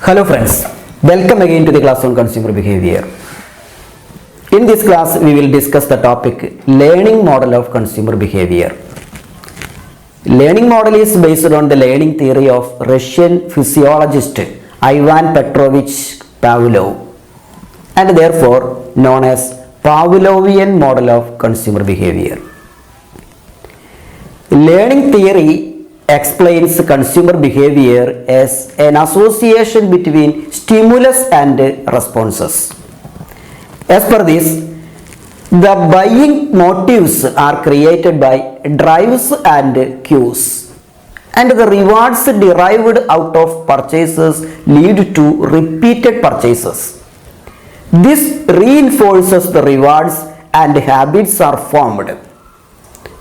Hello friends, welcome again to the class on consumer behavior. In this class, we will discuss the topic learning model of consumer behavior. Learning model is based on the learning theory of Russian physiologist Ivan Petrovich Pavlov and therefore known as Pavlovian model of consumer behavior. Learning theory explains consumer behavior as an association between stimulus and responses. As per this, the buying motives are created by drives and cues, and the rewards derived out of purchases lead to repeated purchases. This reinforces the rewards and habits are formed.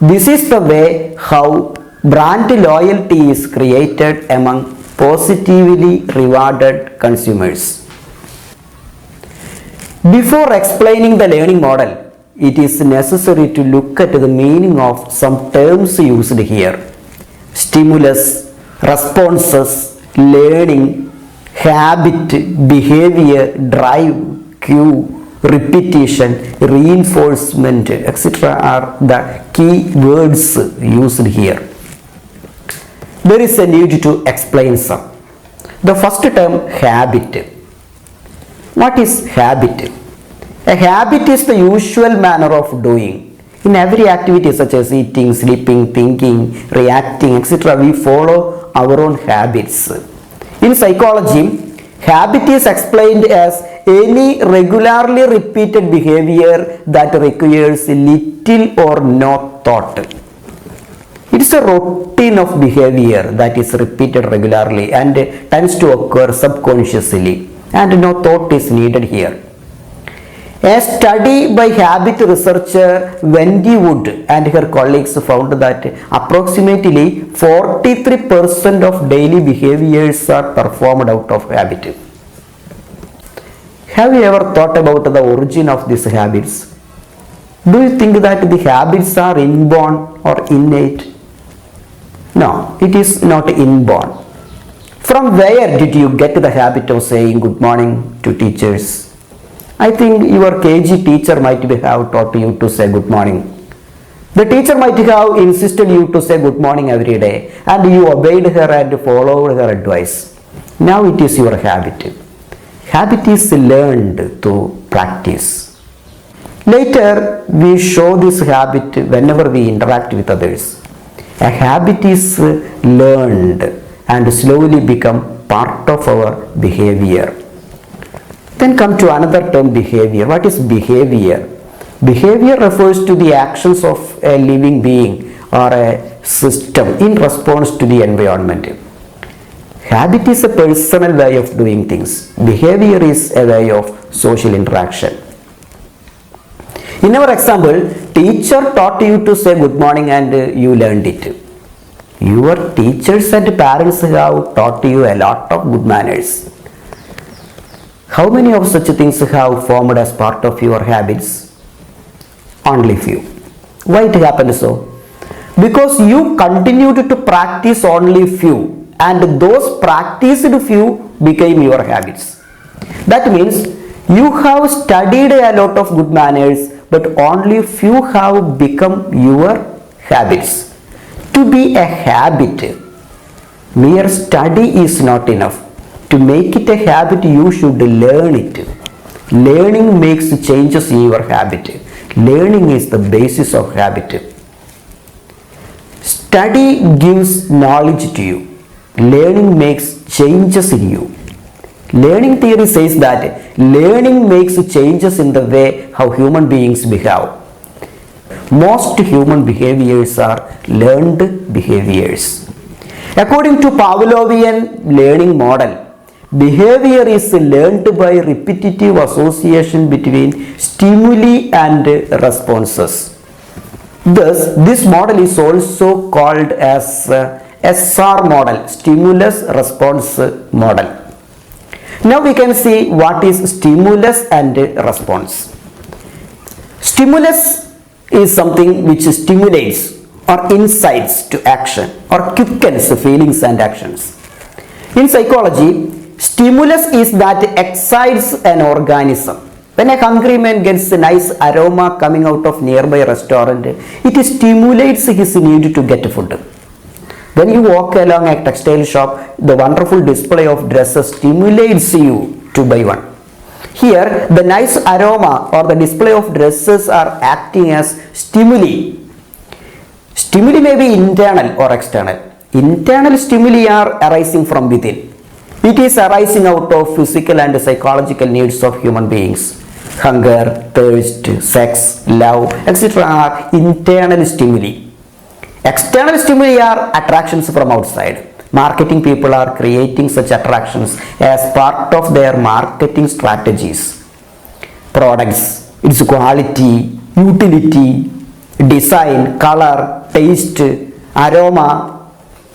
This is the way how brand loyalty is created among positively rewarded consumers. Before explaining the learning model, it is necessary to look at the meaning of some terms used here. Stimulus, responses, learning, habit, behavior, drive, cue, repetition, reinforcement, etc. are the key words used here. There is a need to explain some. The first term, habit. What is habit? A habit is the usual manner of doing. In every activity such as eating, sleeping, thinking, reacting, etc., we follow our own habits. In psychology, habit is explained as any regularly repeated behavior that requires little or no thought. It is a routine of behavior that is repeated regularly and tends to occur subconsciously, and no thought is needed here. A study by habit researcher Wendy Wood and her colleagues found that approximately 43% of daily behaviors are performed out of habit. Have you ever thought about the origin of these habits? Do you think that the habits are inborn or innate? No, it is not inborn. From where did you get the habit of saying good morning to teachers? I think your KG teacher might have taught you to say good morning. The teacher might have insisted you to say good morning every day, and you obeyed her and followed her advice. Now it is your habit. Habit is learned through practice. Later, we show this habit whenever we interact with others. A habit is learned and slowly become part of our behavior. Then come to another term, behavior. What is behavior? Behavior refers to the actions of a living being or a system in response to the environment. Habit is a personal way of doing things. Behavior is a way of social interaction. In our example, teacher taught you to say good morning and you learned it. Your teachers and parents have taught you a lot of good manners. How many of such things have formed as part of your habits? Only few. Why it happened so? Because you continued to practice only few, and those practiced few became your habits. That means you have studied a lot of good manners, but only few have become your habits. To be a habit, mere study is not enough. To make it a habit, you should learn it. Learning makes changes in your habit. Learning is the basis of habit. Study gives knowledge to you. Learning makes changes in you. Learning theory says that learning makes changes in the way how human beings behave. Most human behaviors are learned behaviors. According to Pavlovian learning model, behavior is learned by repetitive association between stimuli and responses. Thus, this model is also called as SR model, stimulus response model. Now we can see what is stimulus and response. Stimulus is something which stimulates or incites to action or quickens feelings and actions. In psychology, Stimulus is that excites an organism. When a hungry man gets a nice aroma coming out of nearby restaurant, it stimulates his need to get food. When you walk along a textile shop, the wonderful display of dresses stimulates you to buy one. Here, the nice aroma or the display of dresses are acting as stimuli. Stimuli may be internal or external. Internal stimuli are arising from within. It is arising out of physical and psychological needs of human beings. Hunger, thirst, sex, love, etc. are internal stimuli. External stimuli are attractions from outside. Marketing people are creating such attractions as part of their marketing strategies. Products, its quality, utility, design, color, taste, aroma,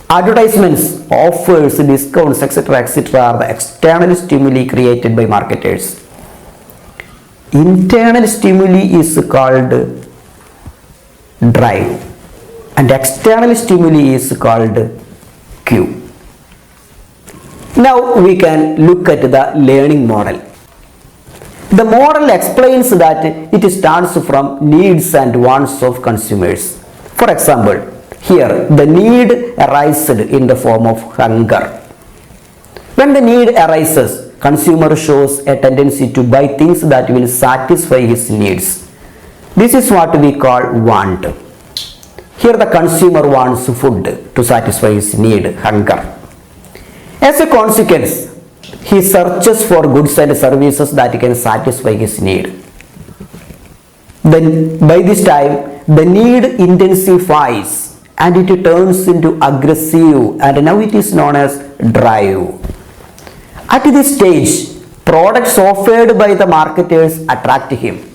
advertisements, offers, discounts, etc. etc. are the external stimuli created by marketers. Internal stimuli is called drive and external stimuli is called cue. Now we can look at the learning model. The model explains that it starts from needs and wants of consumers. For example, here the need arises in the form of hunger. When the need arises, consumer shows a tendency to buy things that will satisfy his needs. This is what we call want. Here the consumer wants food to satisfy his need, hunger. As a consequence, he searches for goods and services that can satisfy his need. Then by this time, the need intensifies and it turns into aggressive, and now it is known as drive. At this stage, products offered by the marketers attract him.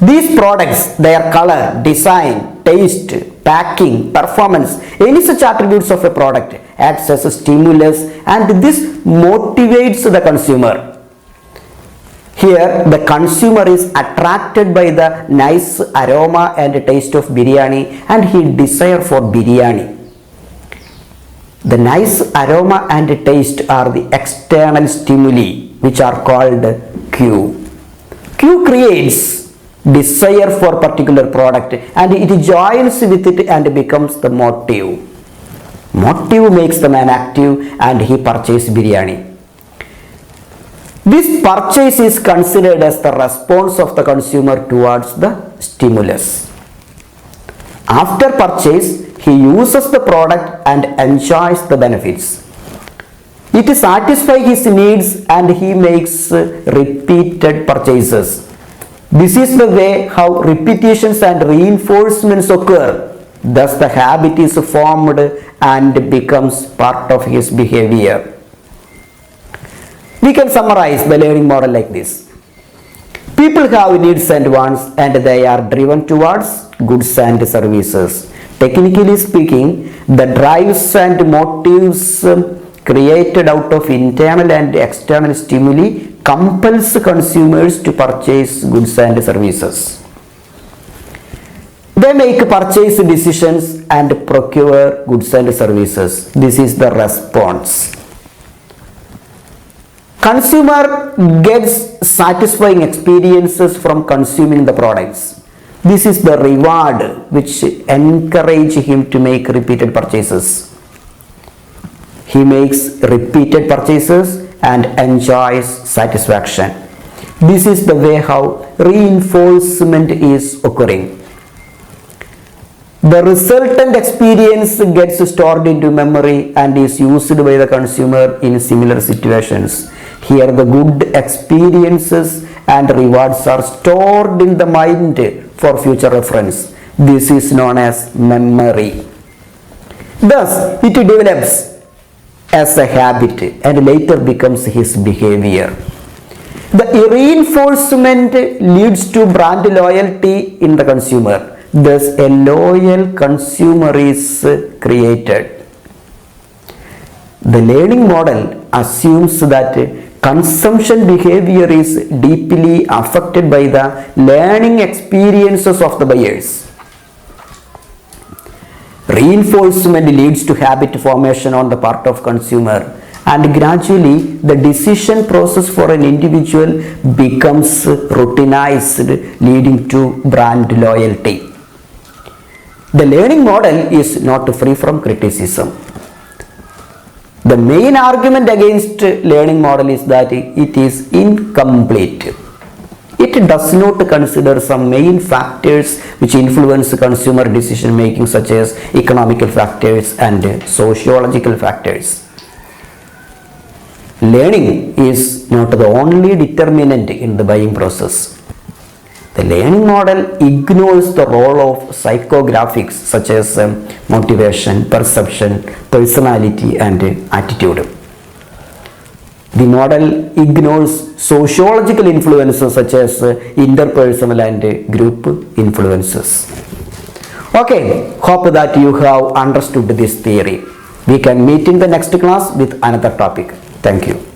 These products, their color, design, taste, packing, performance, any such attributes of a product acts as a stimulus, and this motivates the consumer. Here, the consumer is attracted by the nice aroma and taste of biryani and he desires for biryani. The nice aroma and taste are the external stimuli which are called cue. Cue creates desire for particular product and it joins with it and becomes the motive. Motive makes the man active and he purchases biryani. This purchase is considered as the response of the consumer towards the stimulus. After purchase, he uses the product and enjoys the benefits. It satisfies his needs and he makes repeated purchases. This is the way how repetitions and reinforcements occur. Thus the habit is formed and becomes part of his behavior. We can summarize the learning model like this. People have needs and wants and they are driven towards goods and services. Technically speaking, the drives and motives created out of internal and external stimuli compels consumers to purchase goods and services. They make purchase decisions and procure goods and services. This is the response. Consumer gets satisfying experiences from consuming the products. This is the reward which encourages him to make repeated purchases. He makes repeated purchases and enjoys satisfaction. This is the way how reinforcement is occurring. The resultant experience gets stored into memory and is used by the consumer in similar situations. Here the good experiences and rewards are stored in the mind for future reference. This is known as memory. Thus, it develops as a habit and later becomes his behavior. The reinforcement leads to brand loyalty in the consumer. Thus, a loyal consumer is created. The learning model assumes that consumption behavior is deeply affected by the learning experiences of the buyers. Reinforcement leads to habit formation on the part of consumer and gradually the decision process for an individual becomes routinized, leading to brand loyalty. The learning model is not free from criticism. The main argument against learning model is that it is incomplete. It does not consider some main factors which influence consumer decision making, such as economical factors and sociological factors. Learning is not the only determinant in the buying process. The learning model ignores the role of psychographics such as motivation, perception, personality, and attitude. The model ignores sociological influences such as interpersonal and group influences. Okay, hope that you have understood this theory. We can meet in the next class with another topic. Thank you.